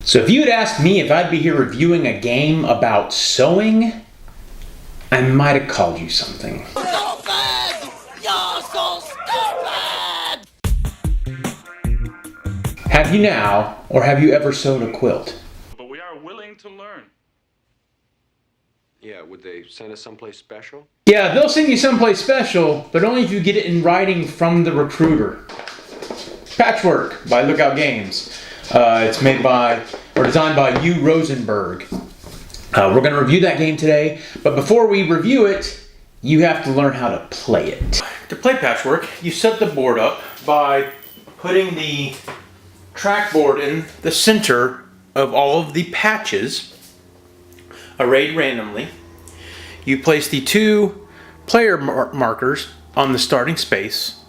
So if you had asked me if I'd be here reviewing a game about sewing, I might have called you something. Stupid! You're so stupid! Have you now, or have you ever sewn a quilt? But we are willing to learn. Yeah, would they send us someplace special? Yeah, they'll send you someplace special, but only if you get it in writing from the recruiter. Patchwork by Lookout Games. It's made by, or designed by U. Rosenberg. We're going to review that game today, but before we review it, you have to learn how to play it. To play Patchwork, you set the board up by putting the trackboard in the center of all of the patches, arrayed randomly. You place the two player markers on the starting space.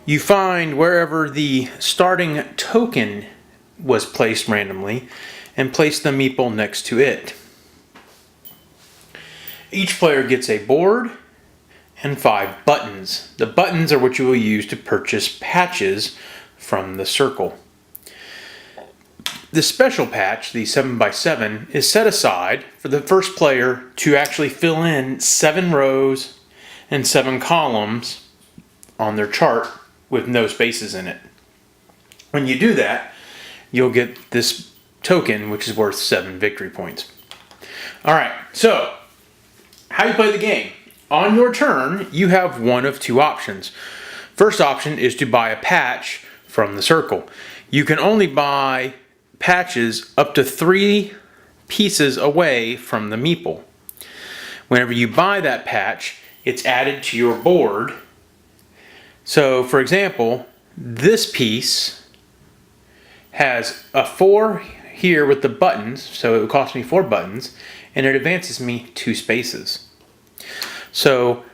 You find wherever the starting token was placed randomly and place the meeple next to it. Each player gets a board and 5 buttons. The buttons are what you will use to purchase patches from the circle. The special patch, the 7x7, is set aside for the first player to actually fill in 7 rows and 7 columns on their chart with no spaces in it. When you do that, you'll get this token, which is worth 7 victory points. Alright, so how you play the game. On your turn, you have one of 2 options. First option is to buy a patch from the circle. You can only buy patches up to 3 pieces away from the meeple. Whenever you buy that patch, it's added to your board. So, for example, this piece has a 4 here with the buttons, so it would cost me 4 buttons, and it advances me 2 spaces. So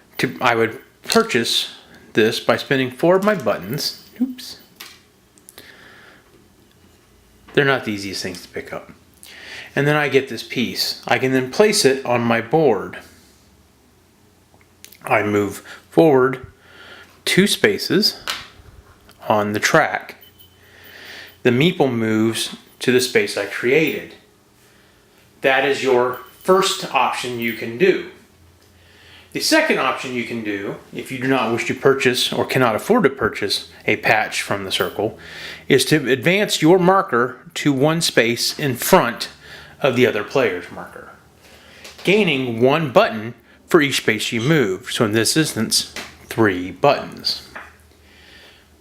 I would purchase this by spending 4 of my buttons. Oops. They're not the easiest things to pick up. And then I get this piece. I can then place it on my board. I move forward 2 spaces on the track. The meeple moves to the space I created. That is your first option you can do. The second option you can do, if you do not wish to purchase or cannot afford to purchase a patch from the circle, is to advance your marker to 1 space in front of the other player's marker, gaining 1 button for each space you move. So in this instance, 3 buttons.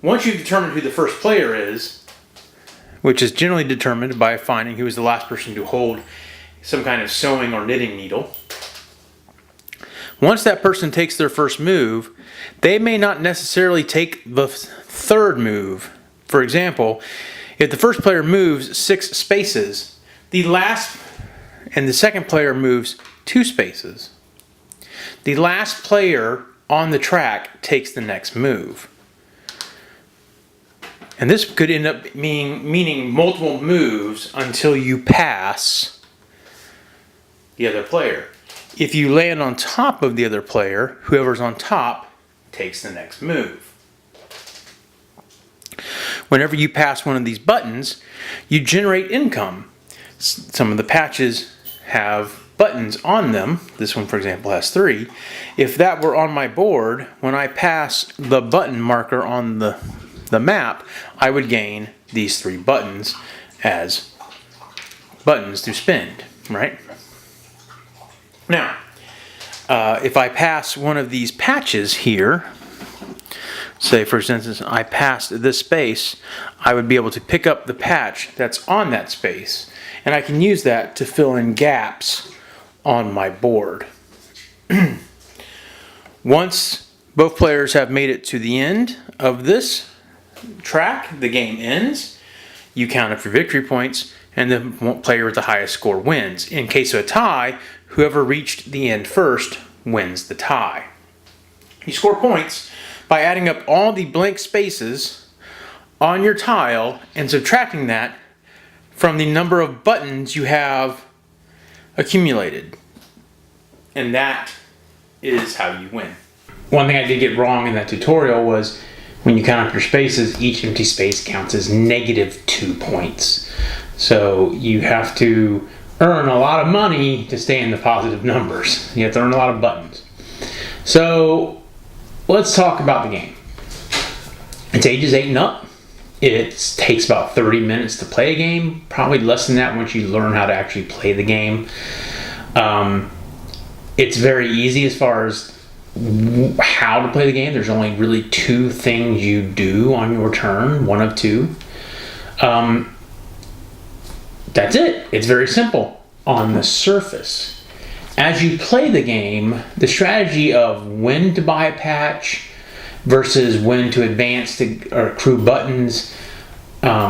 Once you've determined who the first player is, which is generally determined by finding who is the last person to hold some kind of sewing or knitting needle. Once that person takes their first move, they may not necessarily take the third move. For example, if the first player moves 6 spaces, the second player moves 2 spaces. The last player on the track takes the next move. And this could end up meaning multiple moves until you pass the other player. If you land on top of the other player, whoever's on top takes the next move. Whenever you pass one of these buttons, you generate income. Some of the patches have buttons on them. This one, for example, has 3. If that were on my board, when I pass the button marker on the map, I would gain these 3 buttons as buttons to spend, right? Now, if I pass one of these patches here, say for instance I passed this space, I would be able to pick up the patch that's on that space, and I can use that to fill in gaps on my board. Once both players have made it to the end of this track, the game ends. You count up your victory points, and the player with the highest score wins. In case of a tie, whoever reached the end first wins the tie. You score points by adding up all the blank spaces on your tile and subtracting that from the number of buttons you have accumulated. And that is how you win. One thing I did get wrong in that tutorial was when you count up your spaces, each empty space counts as -2 points. So you have to earn a lot of money to stay in the positive numbers. You have to earn a lot of buttons. So let's talk about the game. It's ages 8 and up. It takes about 30 minutes to play a game. Probably less than that once you learn how to actually play the game. It's very easy as far as how to play the game. There's only really 2 things you do on your turn, one of 2. That's it. It's very simple on the surface. As you play the game, the strategy of when to buy a patch versus when to advance to accrue buttons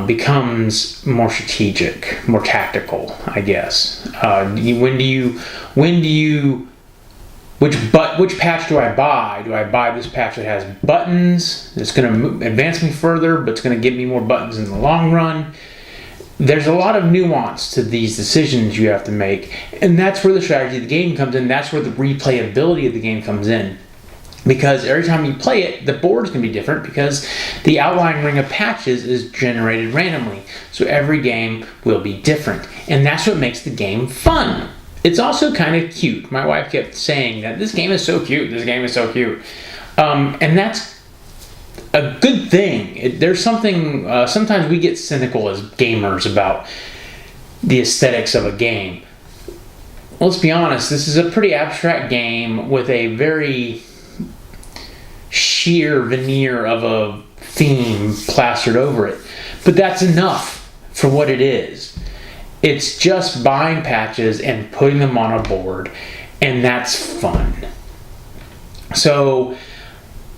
becomes more strategic, more tactical, I guess. Which patch do I buy? Do I buy this patch that has buttons? It's going to advance me further, but it's going to give me more buttons in the long run. There's a lot of nuance to these decisions you have to make, and that's where the strategy of the game comes in. That's where the replayability of the game comes in. Because every time you play it, the board's going to be different because the outlying ring of patches is generated randomly. So every game will be different. And that's what makes the game fun. It's also kind of cute. My wife kept saying that this game is so cute, this game is so cute. And that's a good thing. There's something, sometimes we get cynical as gamers about the aesthetics of a game. Let's be honest, this is a pretty abstract game with a very sheer veneer of a theme plastered over it. But that's enough for what it is. It's just buying patches and putting them on a board, and that's fun. So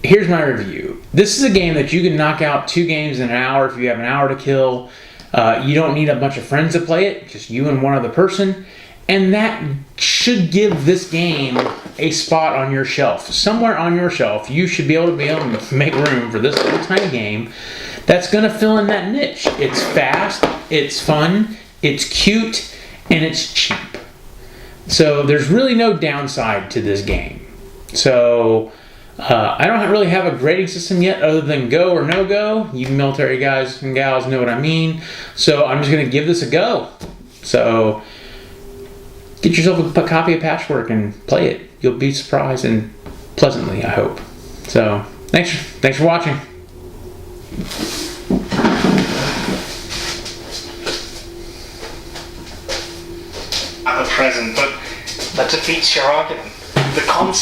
here's my review. This is a game that you can knock out 2 games in an hour if you have an hour to kill. You don't need a bunch of friends to play it, just you and one other person. And that should give this game a spot on your shelf. Somewhere on your shelf, you should be able to make room for this little tiny game that's going to fill in that niche. It's fast, it's fun, it's cute, and it's cheap. So there's really no downside to this game. So I don't really have a grading system yet other than go or no go. You military guys and gals know what I mean. So I'm just going to give this a go. So get yourself a copy of Patchwork and play it. You'll be surprised and pleasantly, I hope. So thanks for watching. At the present, but that defeats your argument. The concept